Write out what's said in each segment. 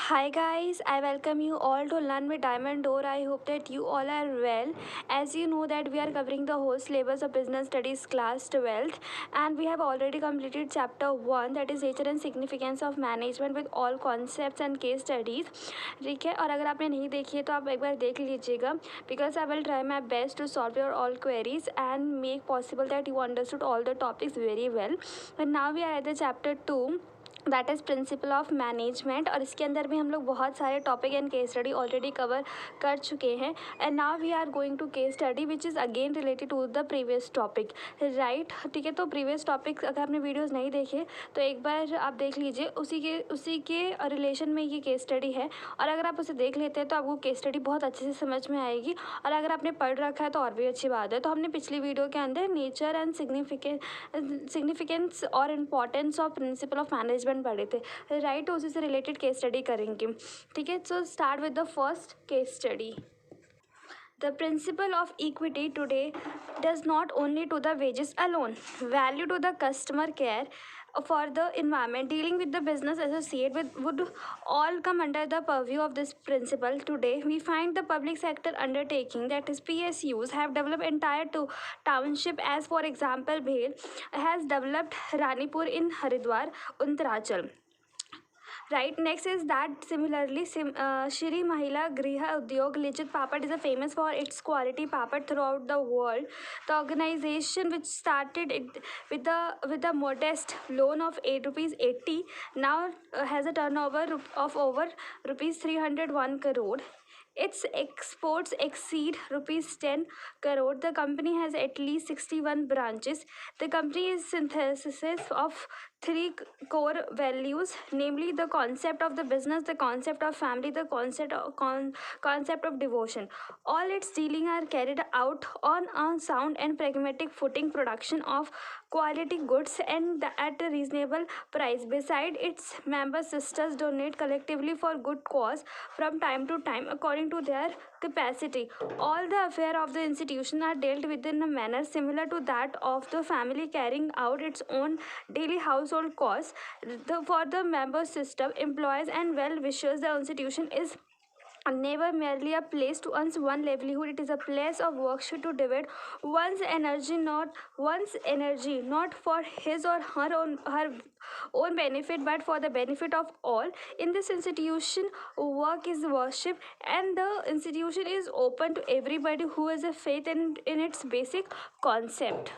Hi guys, I welcome you all to Learn with Diamond Door. I hope that you all are well. As you know that we are covering the whole syllabus of Business Studies class 12th, and we have already completed chapter 1, that is nature and significance of management with all concepts and case studies. ठीक है, और अगर आपने नहीं देखी है तो आप एक बार देख लीजिएगा, because I will try my best to solve your all queries and make possible that you understood all the topics very well. And now we are at the chapter 2, that is principle of management, और इसके अंदर भी हम लोग बहुत सारे topic and case study already cover कर चुके हैं. And now we are going to case study which is again related to the previous topic, right. ठीक है, तो प्रीवियस टॉपिक अगर आपने वीडियोस नहीं देखे तो एक बार आप देख लीजिए, उसी के रिलेशन में ये केस स्टडी है. और अगर आप उसे देख लेते हैं तो आपको केस स्टडी बहुत अच्छे से समझ में आएगी, और अगर आपने पढ़ रखा है तो और भी अच्छी बात है. तो हमने पिछली वीडियो के अंदर नेचर एंड सिग्निफिकेंस और importance of principle of management पढ़े थे, राइट. उसी से रिलेटेड केस स्टडी करेंगे. ठीक है, so start with the first case study. The principle of equity today does not only to the wages alone, value to the customer care for the environment, dealing with the business associate with would all come under the purview of this principle. Today, we find the public sector undertaking, that is PSUs, have developed entire township, as for example, Bhel has developed Ranipur in Haridwar, Uttarakhand. Right, next is that similarly Shri Mahila Griha Udyog Lichit Papad is a famous for its quality papad throughout the world. The organization, which started it with a modest loan of ₹80, now has a turnover of over ₹301 crore. Its exports exceed ₹10 crore. The company has at least 61 branches. The company is synthesis of three core values, namely the concept of the business, the concept of family, the concept of devotion. All its dealing are carried out on a sound and pragmatic footing, production of quality goods and at a reasonable price. Beside, its member sisters donate collectively for good cause from time to time according to their capacity. All the affairs of the institution are dealt with in a manner similar to that of the family, carrying out its own daily household costs. For the member system, employees and well-wishers, the institution is never merely a place to earn one livelihood. It is a place of worship to divide one's energy, not for his or her own benefit, but for the benefit of all. In this institution, work is worship, and the institution is open to everybody who has a faith in its basic concept.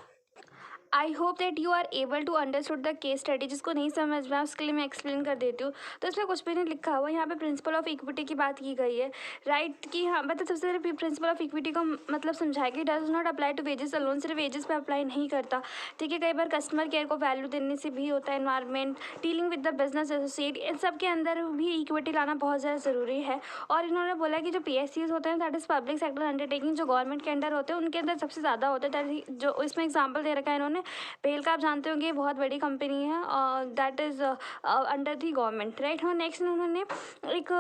I hope that you are able to understood the case study. जिसको नहीं समझ में उसके लिए मैं explain कर देती हूँ. तो इसमें कुछ भी नहीं लिखा हुआ, यहाँ पे प्रिंसिपल ऑफ इक्विटी की बात की गई है, राइट. कि हाँ, मतलब सबसे पहले प्रिंसिपल ऑफ इक्विटी को मतलब समझाया कि does not apply to wages alone, सिर्फ वेजेस पे अप्लाई नहीं करता. ठीक है, कई बार कस्टमर केयर को वैल्यू देने से भी होता है, environment, dealing with the business associate, इन सब के अंदर भी इक्विटी लाना बहुत ज़्यादा ज़रूरी है. और इन्होंने बोला कि जो PSCs होते हैं, that is public sector undertaking, जो गवर्नमेंट के अंडर होते हैं उनके अंदर सबसे ज़्यादा होता है. जो इसमें एग्जाम्पल दे रखा है इन्होंने, पेल का आप जानते होंगे, बहुत बड़ी कंपनी है, that is under the government, right. हाँ, नेक्स्ट उन्होंने एक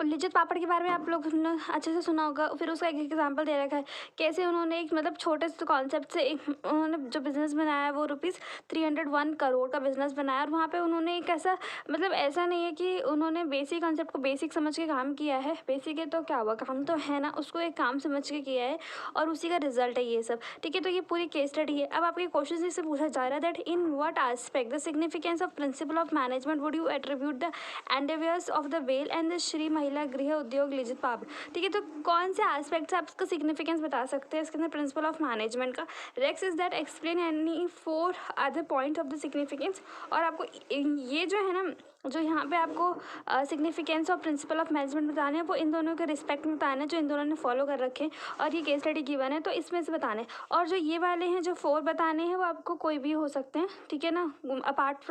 लिज्जत पापड़ के बारे में आप लोग ने अच्छे से सुना होगा. फिर उसका एक एग्जांपल दे रखा है कैसे उन्होंने एक मतलब छोटे से कॉन्सेप्ट से एक उन्होंने जो बिज़नेस बनाया है वो ₹301 करोड़ का बिज़नेस बनाया. और वहाँ पे उन्होंने एक ऐसा मतलब ऐसा नहीं है कि उन्होंने बेसिक कॉन्सेप्ट को बेसिक समझ के काम किया है. बेसिक है तो क्या हुआ, काम तो है ना, उसको एक काम समझ के किया है और उसी का रिजल्ट है ये सब. ठीक है, तो ये पूरी केस स्टडी है. अब आपके क्वेश्चन इससे पूछा जा रहा है that in what aspect the significance of principle of management would you attribute the endeavours of the well and Shri Mahila Griha उद्योग लिज्जत पापड़. ठीक है, तो कौन से एस्पेक्ट से आप इसका सिग्निफिकेंस बता सकते हैं इसके अंदर प्रिंसिपल ऑफ मैनेजमेंट का. Next is that explain any 4 other points of the significance. और आपको ये जो है ना, जो यहाँ पे आपको सिग्निफिकेंस और प्रिंसिपल ऑफ मैनेजमेंट बताने हैं, वो इन दोनों के रिस्पेक्ट में बताना है जो इन दोनों ने फॉलो कर रखे हैं. और ये केस स्टडी गिवन है तो इसमें से बताने. और जो ये वाले हैं जो 4 बताने हैं वो आपको कोई भी हो सकते हैं. ठीक है ना, apart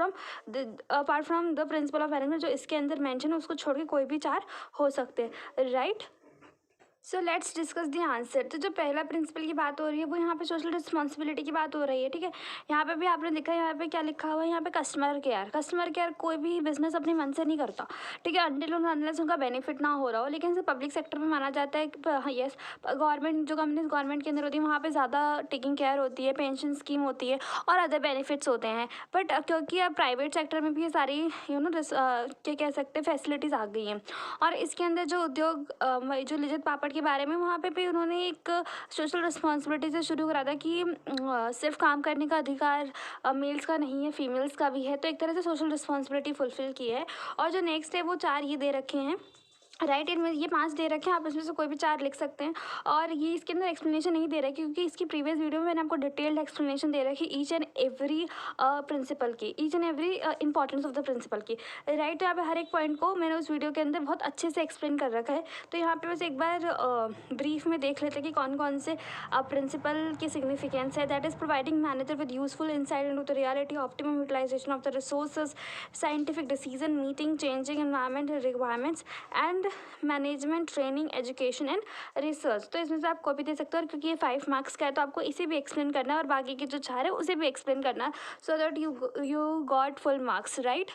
from the principal of management जो इसके अंदर मेंशन है उसको छोड़ के कोई भी 4 हो सकते हैं, right. So let's discuss the answer. तो जो पहला प्रिंसिपल की बात हो रही है वो यहाँ पे सोशल रिस्पॉन्सिबिलिटी की बात हो रही है, ठीक है। यहाँ पे भी आपने देखा है यहाँ पे क्या लिखा हुआ है, यहाँ पे कस्टमर केयर। कस्टमर केयर कोई भी बिजनेस अपने मन से नहीं करता, ठीक है, अनटिल अनलेस उनका बेनिफिट ना हो रहा हो। लेकिन पब्लिक सेक्टर में माना जाता है कि हाँ यस, गवर्नमेंट जो कंपनीज गवर्नमेंट के अंदर होती है वहाँ पर ज़्यादा टेकिंग केयर होती है, पेंशन स्कीम होती है और अदर बेनिफिट्स होते हैं। बट क्योंकि अब प्राइवेट सेक्टर में भी ये सारी क्या कह सकते हैं फैसिलिटीज़ आ गई हैं। और इसके अंदर जो उद्योग जो लिज्जत पापड़ के बारे में वहाँ पे भी उन्होंने एक सोशल रिस्पॉन्सिबिलिटी से शुरू करा था कि सिर्फ काम करने का अधिकार मेल्स का नहीं है, फीमेल्स का भी है। तो एक तरह से सोशल रिस्पॉन्सिबिलिटी फुलफिल की है। और जो नेक्स्ट है वो 4 ये दे रखे हैं, राइट। इनमें ये 5 दे रखे हैं, आप इसमें से कोई भी 4 लिख सकते हैं। और ये इसके अंदर एक्सप्लेनेशन नहीं दे रहा है क्योंकि इसकी प्रीवियस वीडियो में मैंने आपको डिटेल्ड एक्सप्लेनेशन दे रखी ईच एंड एवरी प्रिंसिपल की, each and every importance of the principle की, राइट। तो यहाँ पे हर एक पॉइंट को मैंने उस वीडियो के अंदर बहुत अच्छे से एक्सप्लेन कर रखा है। तो यहाँ पे बस एक बार ब्रीफ में देख लेते हैं कि कौन कौन से प्रिंसिपल की सिग्निफिकेंस है। That is providing manager with useful insight into the reality, optimum utilisation of the resources, scientific decision meeting changing environment requirements and management training education and research. तो इसमें से आप कॉपी दे सकते हो। और क्योंकि ये 5 मार्क्स का है तो आपको इसे भी एक्सप्लेन करना है और बाकी के जो 4 है उसे भी एक्सप्लेन करना है, so that you got full marks, right.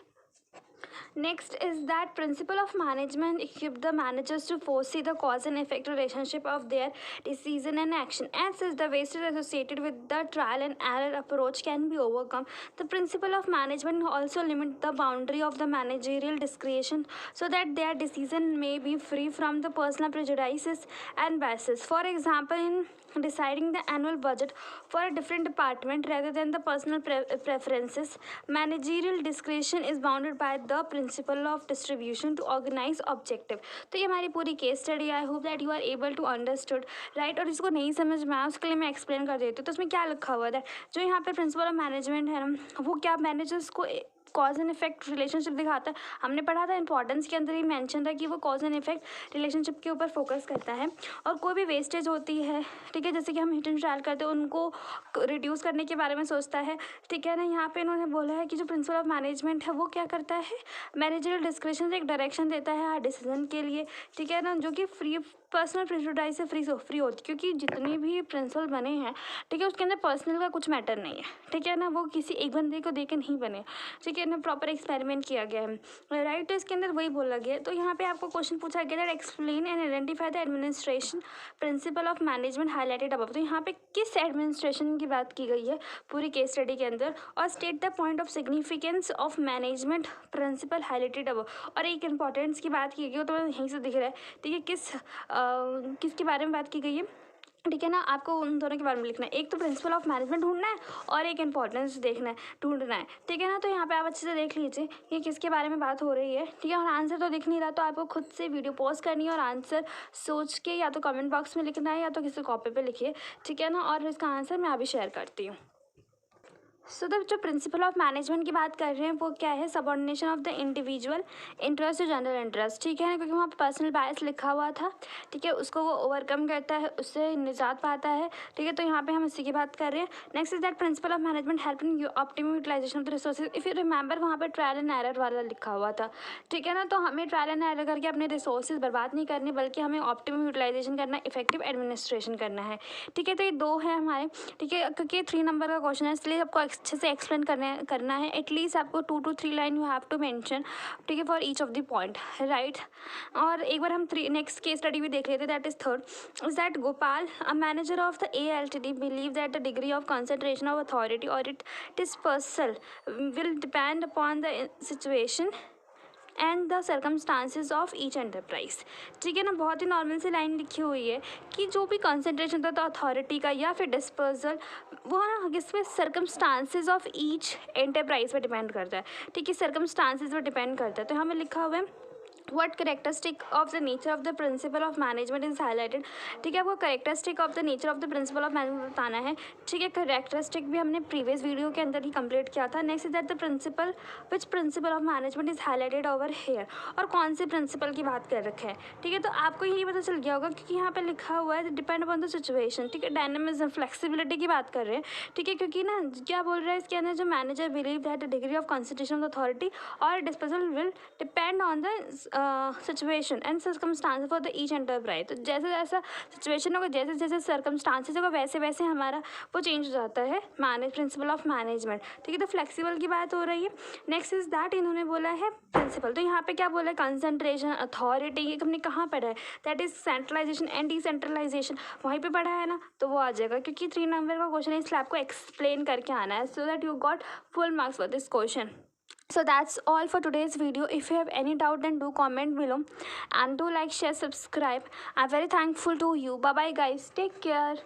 Next is that principle of management equip the managers to foresee the cause and effect relationship of their decision and action. As such, the wastage associated with the trial and error approach can be overcome. The principle of management also limit the boundary of the managerial discretion so that their decision may be free from the personal prejudices and biases. For example, in deciding the annual budget for a different department rather than the personal preferences, managerial discretion is bounded by the principle of distribution to organize objective. तो ये हमारी पूरी case study, I hope that you are able to understood, right. और इसको नहीं समझ में आया उसके लिए मैं एक्सप्लेन कर देती हूँ। तो उसमें क्या लिखा हुआ है, जो यहाँ पे प्रिंसिपल ऑफ मैनेजमेंट है ना, वो क्या मैनेजर्स को कॉज एंड इफेक्ट रिलेशनशिप दिखाता है। हमने पढ़ा था इंपॉर्टेंस के अंदर ही मेंशन था कि वो कॉज एंड इफेक्ट रिलेशनशिप के ऊपर फोकस करता है। और कोई भी वेस्टेज होती है, ठीक है, जैसे कि हम हिट एंड ट्रायल करते हैं उनको रिड्यूस करने के बारे में सोचता है, ठीक है ना। यहाँ पे इन्होंने बोला है कि जो प्रिंसिपल ऑफ मैनेजमेंट है वो क्या करता है, मैनेजरियल डिस्क्रिप्शन से एक डायरेक्शन देता है हर डिसीजन के लिए, ठीक है ना, जो कि फ्री पर्सनल प्रेजुडाइज से फ्री होती, क्योंकि जितने भी प्रिंसिपल बने हैं, ठीक है, उसके अंदर पर्सनल का कुछ मैटर नहीं है, ठीक है ना। वो किसी एक बंदे को देख के नहीं बने, ठीक है ना, प्रॉपर एक्सपेरिमेंट किया गया है, राइट। तो इसके अंदर वही बोला गया है। तो यहाँ पे आपको क्वेश्चन पूछा गया that explain and identify the administration principal of management highlighted above. तो यहाँ पे किस एडमिनिस्ट्रेशन की बात की गई है पूरी केस स्टडी के अंदर, और state the point of significance of management principle highlighted above. और एक इंपॉर्टेंस की बात की गई तो यहीं से दिख रहा है, ठीक है, किसके बारे में बात की गई है, ठीक है ना। आपको उन दोनों के बारे में लिखना है, एक तो प्रिंसिपल ऑफ मैनेजमेंट ढूंढना है और एक इंपॉर्टेंस देखना है, ढूंढना है, ठीक है ना। तो यहाँ पे आप अच्छे से देख लीजिए कि किसके बारे में बात हो रही है, ठीक है। और आंसर तो दिख नहीं रहा, तो आपको खुद से वीडियो पॉज करनी है और आंसर सोच के या तो कमेंट बॉक्स में लिखना है या तो किसी कॉपी पे लिखिए, ठीक है ना। और इसका आंसर मैं अभी शेयर करती हूँ। सो द जो प्रिंसिपल ऑफ मैनेजमेंट की बात कर रहे हैं वो क्या है, subordination of the individual interest to general interest, ठीक है, क्योंकि वहाँ पर पर्सनल बायस लिखा हुआ था, ठीक है, उसको वो ओवरकम करता है, उससे निजात पाता है, ठीक है। तो यहाँ पे हम इसी की बात कर रहे हैं। Next is that principle of management help in optimum utilisation of the resources. If you remember वहाँ पर ट्रायल एंड एरर वाला लिखा हुआ था, ठीक है ना। तो हमें ट्रायल एंड एरर करके अपने रिसोर्सेज बर्बाद नहीं करने, बल्कि हमें ऑप्टिमम यूटिलाइजेशन करना, इफेक्टिव एडमिनिस्ट्रेशन करना है, ठीक है। तो ये 2 है हमारे, ठीक है, क्योंकि 3 नंबर का क्वेश्चन है इसलिए आपको अच्छे से एक्सप्लेन करना है। एटलीस्ट आपको 2 to 3 line you have to mention, ठीक है, for each of the point, right. और एक बार हम नेक्स्ट केस स्टडी भी देख लेते, that is third is that Gopal, a manager of the ALTD believe that the degree of concentration of authority और it dispersal will depend upon the situation and the circumstances of each enterprise, ठीक है ना। बहुत ही normal सी line लिखी हुई है कि जो भी कंसंट्रेशन होता है अथॉरिटी का या फिर डिस्पर्सल, वो ना किसमें सर्कमस्टांसिस ऑफ ईच एंटरप्राइज पर डिपेंड करता है, ठीक है, सर्कमस्टांसिस पर डिपेंड करता है। तो हमें लिखा हुआ है what characteristic of the nature of the principle of management is highlighted, ठीक है। आपको characteristic of the nature of the principle of management बताना है, ठीक है। characteristic भी हमने previous वीडियो के अंदर ही कंप्लीट किया था। Next is that the principle which principle of management is highlighted over here, और कौन से प्रिंसिपल की बात कर रखा है, ठीक है। तो आपको यही पता चल गया होगा क्योंकि यहाँ पे लिखा हुआ है डिपेंड अपॉन द सिचुएशन, ठीक है, डायनामिज्म फ्लेक्सिबिलिटी की बात कर रहे हैं, ठीक है। क्योंकि ना क्या बोल रहा है इसके अंदर, जो manager believe that the degree of concentration of the authority और disposal will depend on the situation and circumstance for the each enterprise. तो जैसे जैसा सिचुएशन होगा, जैसे जैसे सर्कमस्टांसेस होगा, वैसे वैसे हमारा वो चेंज हो जाता है प्रिंसिपल ऑफ मैनेजमेंट। ठीक है, तो फ्लेक्सिबल की बात हो रही है। नेक्स्ट इज दैट इन्होंने बोला है प्रिंसिपल। तो यहाँ पे क्या बोला है, कंसंट्रेशन, अथॉरिटी, ये हमने कहाँ पढ़ा है, that is centralization and decentralization, वहीं पे पढ़ा है ना, तो वो आ जाएगा, क्योंकि 3 नंबर का क्वेश्चन है, इसलिए आपको एक्सप्लेन करके आना है, so that you got full marks for this question. So that's all for today's video. If you have any doubt, then do comment below and do like, share, subscribe. I'm very thankful to you. Bye bye guys, take care.